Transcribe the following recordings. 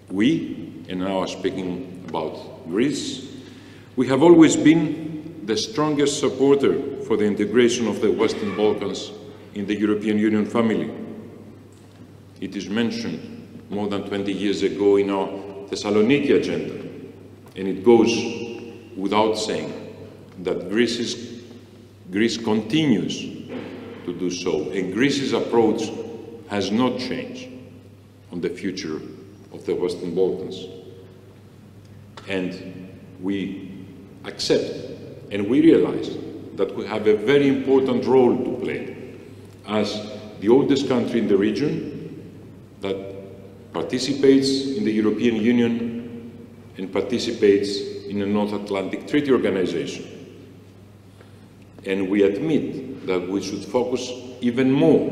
We, and now speaking about Greece, we have always been the strongest supporter for the integration of the Western Balkans in the European Union family. It is mentioned more than 20 years ago in our Thessaloniki agenda, and it goes without saying that Greece continues to do so, and Greece's approach has not changed on the future of the Western Balkans. And we accept and we realize that we have a very important role to play as the oldest country in the region that participates in the European Union and participates in the North Atlantic Treaty Organization. And we admit that we should focus even more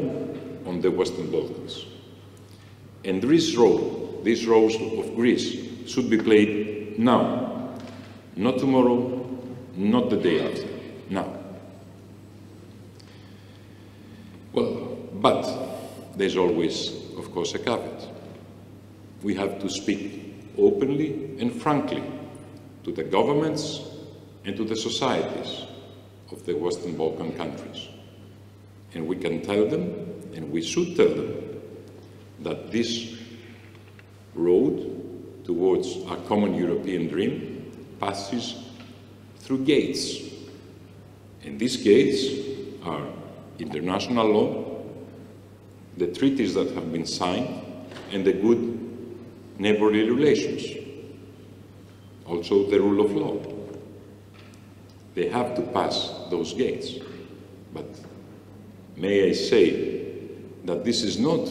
on the Western Balkans. And this role of Greece should be played now, not tomorrow, not the day after, now. Well, but there's always, of course, a caveat. We have to speak openly and frankly to the governments and to the societies of the Western Balkan countries. And we can tell them, and we should tell them, that this road towards our common European dream passes through gates. And these gates are international law, the treaties that have been signed, and the good neighborly relations. Also the rule of law. They have to pass those gates. But may I say that this is not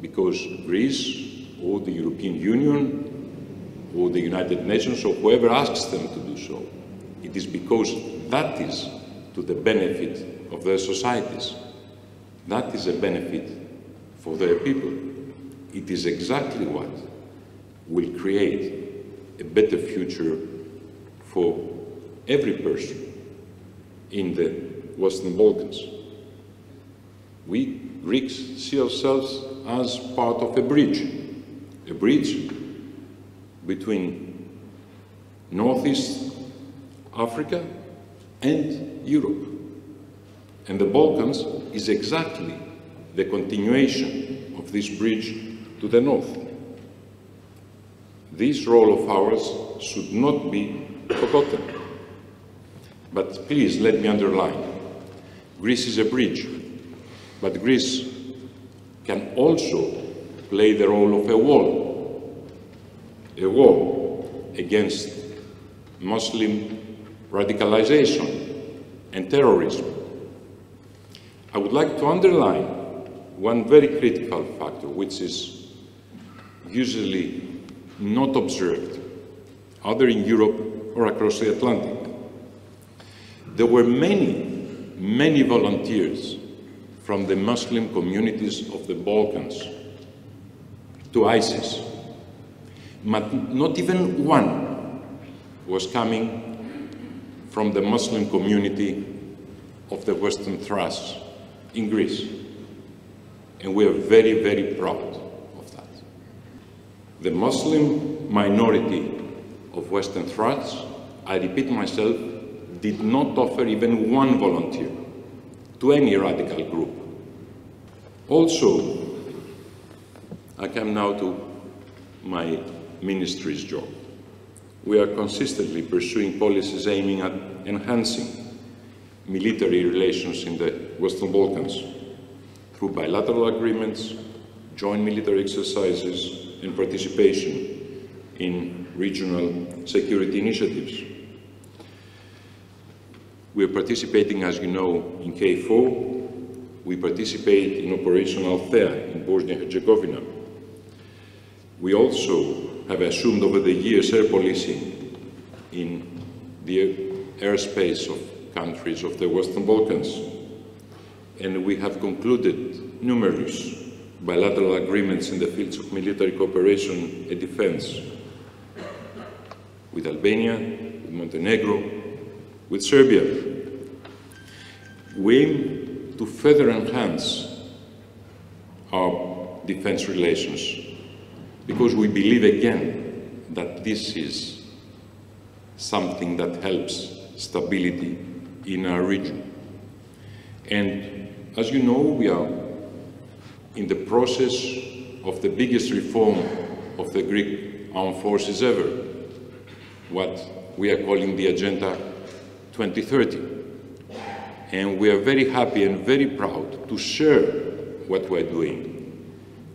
because Greece or the European Union or the United Nations or whoever asks them to do so. It is because that is to the benefit of their societies. That is a benefit for their people. It is exactly what will create a better future for every person in the Western Balkans. We Greeks see ourselves as part of a bridge between Northeast Africa and Europe. And the Balkans is exactly the continuation of this bridge to the north. This role of ours should not be forgotten. But please let me underline, Greece is a bridge, but Greece can also play the role of a wall against Muslim radicalization and terrorism. I would like to underline one very critical factor, which is usually not observed, either in Europe or across the Atlantic. There were many volunteers from the Muslim communities of the Balkans to ISIS. But not even one was coming from the Muslim community of the Western Thrace in Greece. And we are very, very proud of that. The Muslim minority of Western Thrace, I repeat myself, did not offer even one volunteer to any radical group. Also, I come now to my ministry's job. We are consistently pursuing policies aiming at enhancing military relations in the Western Balkans through bilateral agreements, joint military exercises, and participation in regional security initiatives. We are participating, as you know, in KFOR. We participate in Operation Althea in Bosnia and Herzegovina. We also have assumed over the years air policing in the airspace of countries of the Western Balkans. And we have concluded numerous bilateral agreements in the fields of military cooperation and defense with Albania, with Montenegro, with Serbia. We aim to further enhance our defense relations because we believe again that this is something that helps stability in our region. And as you know, we are in the process of the biggest reform of the Greek armed forces ever, what we are calling the Agenda 2030. And we are very happy and very proud to share what we're doing.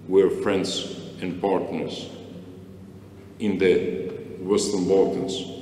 We're friends and partners in the Western Balkans.